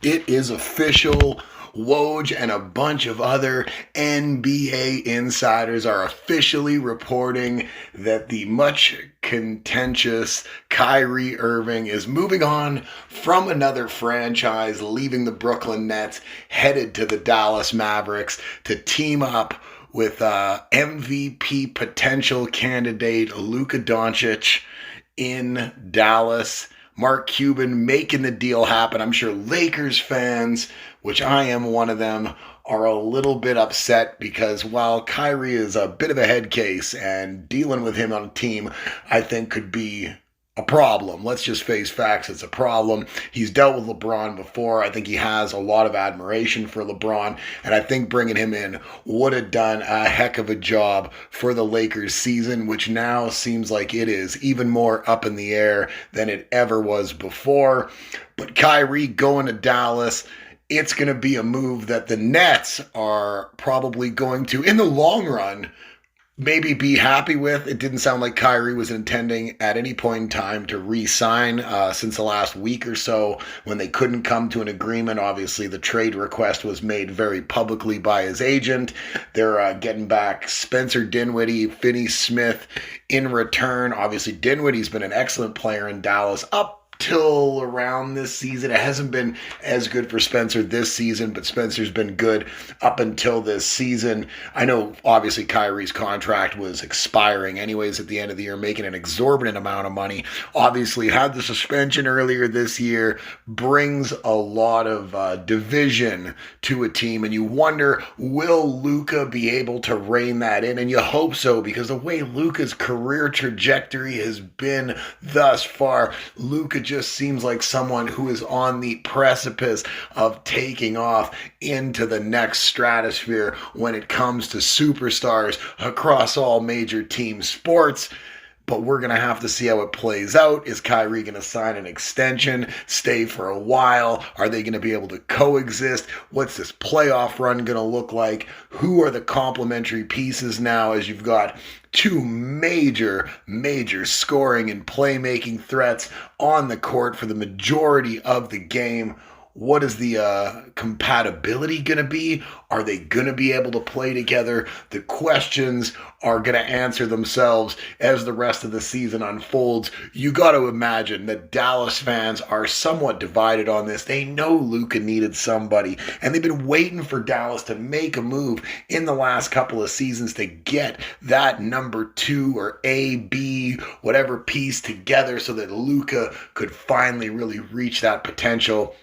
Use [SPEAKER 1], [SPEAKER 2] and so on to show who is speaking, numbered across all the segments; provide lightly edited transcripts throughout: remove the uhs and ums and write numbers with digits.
[SPEAKER 1] It is official. Woj and a bunch of other NBA insiders are officially reporting that the much contentious Kyrie Irving is moving on from another franchise, leaving the Brooklyn Nets, headed to the Dallas Mavericks to team up with MVP potential candidate Luka Doncic in Dallas. Mark Cuban making the deal happen. I'm sure Lakers fans, which I am one of them, are a little bit upset because while Kyrie is a bit of a head case and dealing with him on a team, I think could be a problem. Let's just face facts. It's a problem. He's dealt with LeBron before. I think he has a lot of admiration for LeBron, and I think bringing him in would have done a heck of a job for the Lakers season, which now seems like it is even more up in the air than it ever was before. But Kyrie going to Dallas, it's going to be a move that the Nets are probably going to, in the long run, maybe be happy with. It didn't sound like Kyrie was intending at any point in time to re-sign since the last week or so when they couldn't come to an agreement. Obviously, the trade request was made very publicly by his agent. They're getting back Spencer Dinwiddie, Finney Smith in return. Obviously, Dinwiddie's been an excellent player in Dallas up till around this season. It hasn't been as good for Spencer this season, but Spencer's been good up until this season. I know obviously Kyrie's contract was expiring anyways at the end of the year, making an exorbitant amount of money. Obviously had the suspension earlier this year, brings a lot of division to a team, and you wonder, will Luka be able to rein that in? And you hope so, because the way Luka's career trajectory has been thus far, Luka just seems like someone who is on the precipice of taking off into the next stratosphere when it comes to superstars across all major team sports. But we're going to have to see how it plays out. Is Kyrie going to sign an extension, stay for a while? Are they going to be able to coexist? What's this playoff run going to look like? Who are the complementary pieces now as you've got two major scoring and playmaking threats on the court for the majority of the game? What is the compatibility going to be? Are they going to be able to play together? The questions are going to answer themselves as the rest of the season unfolds. You got to imagine that Dallas fans are somewhat divided on this. They know Luka needed somebody, and they've been waiting for Dallas to make a move in the last couple of seasons to get that number 2 or A, B, whatever piece together so that Luka could finally really reach that potential.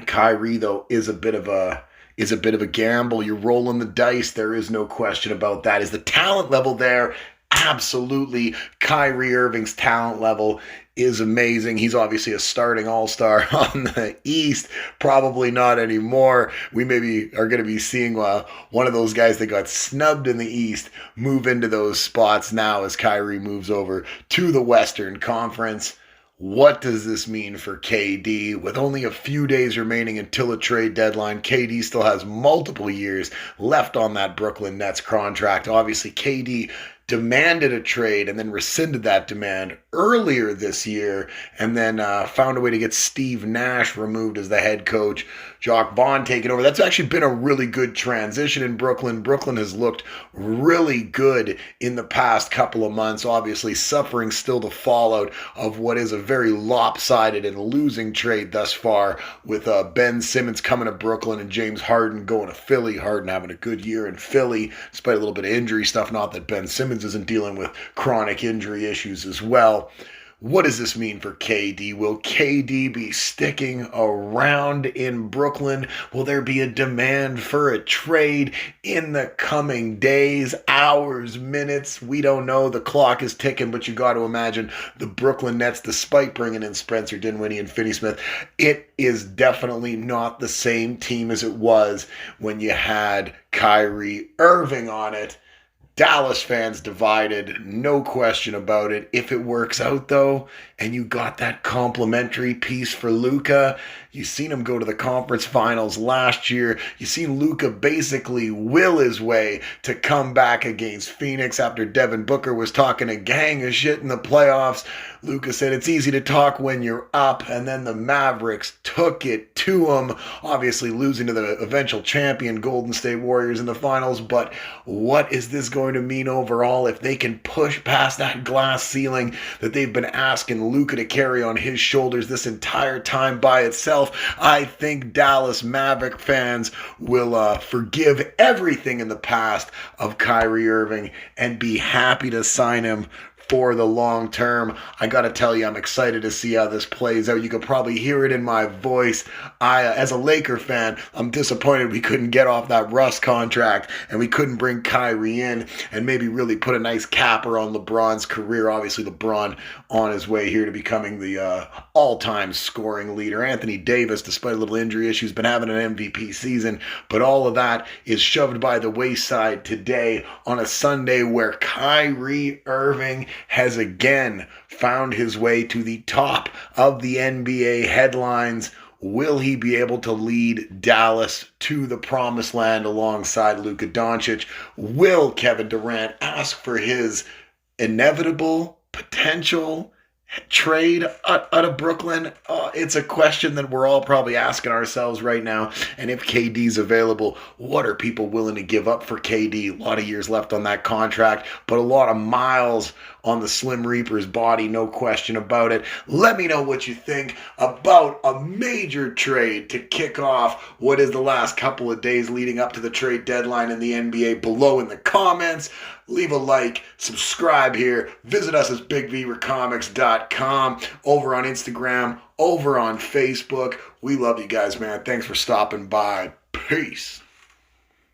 [SPEAKER 1] Kyrie, though, is a bit of a gamble. You're rolling the dice. There is no question about that. Is the talent level there? Absolutely. Kyrie Irving's talent level is amazing. He's obviously a starting all-star on the East. Probably not anymore. We maybe are going to be seeing one of those guys that got snubbed in the East move into those spots now as Kyrie moves over to the Western Conference. What does this mean for KD? With only a few days remaining until a trade deadline, KD still has multiple years left on that Brooklyn Nets contract. Obviously, KD demanded a trade and then rescinded that demand earlier this year, and then found a way to get Steve Nash removed as the head coach. Jacques Vaughn taking over. That's actually been a really good transition in Brooklyn. Brooklyn has looked really good in the past couple of months, obviously suffering still the fallout of what is a very lopsided and losing trade thus far, with Ben Simmons coming to Brooklyn and James Harden going to Philly. Harden having a good year in Philly, despite a little bit of injury stuff. Not that Ben Simmons isn't dealing with chronic injury issues as well. What does this mean for KD? Will KD be sticking around in Brooklyn? Will there be a demand for a trade in the coming days, hours, minutes? We don't know. The clock is ticking, but you got to imagine the Brooklyn Nets, despite bringing in Spencer Dinwiddie and Finney Smith, it is definitely not the same team as it was when you had Kyrie Irving on it. Dallas fans divided, no question about it. If it works out, though, and you got that complimentary piece for Luka, You seen him go to the conference finals last year. You seen Luka basically will his way to come back against Phoenix after Devin Booker was talking a gang of shit in the playoffs. Luka said it's easy to talk when you're up, and then the Mavericks took it to him, obviously losing to the eventual champion Golden State Warriors in the finals. But what is this going to mean overall if they can push past that glass ceiling that they've been asking Luka to carry on his shoulders this entire time by itself? I think Dallas Maverick fans will forgive everything in the past of Kyrie Irving and be happy to sign him for the long term. I gotta tell you, I'm excited to see how this plays out. You could probably hear it in my voice. As a Laker fan, I'm disappointed we couldn't get off that Russ contract and we couldn't bring Kyrie in and maybe really put a nice capper on LeBron's career. Obviously, LeBron on his way here to becoming the all-time scoring leader. Anthony Davis, despite a little injury issues, been having an MVP season, but all of that is shoved by the wayside today on a Sunday where Kyrie Irving has again found his way to the top of the NBA headlines. Will he be able to lead Dallas to the promised land alongside Luka Doncic? Will Kevin Durant ask for his inevitable potential trade out of Brooklyn? It's a question that we're all probably asking ourselves right now. And if KD's available, what are people willing to give up for KD? A lot of years left on that contract, but a lot of miles on the Slim Reaper's body, no question about it. Let me know what you think about a major trade to kick off what is the last couple of days leading up to the trade deadline in the NBA below in the comments. Leave a like, subscribe here, visit us at bigvrecomics.com, over on Instagram, over on Facebook. We love you guys, man. Thanks for stopping by. Peace.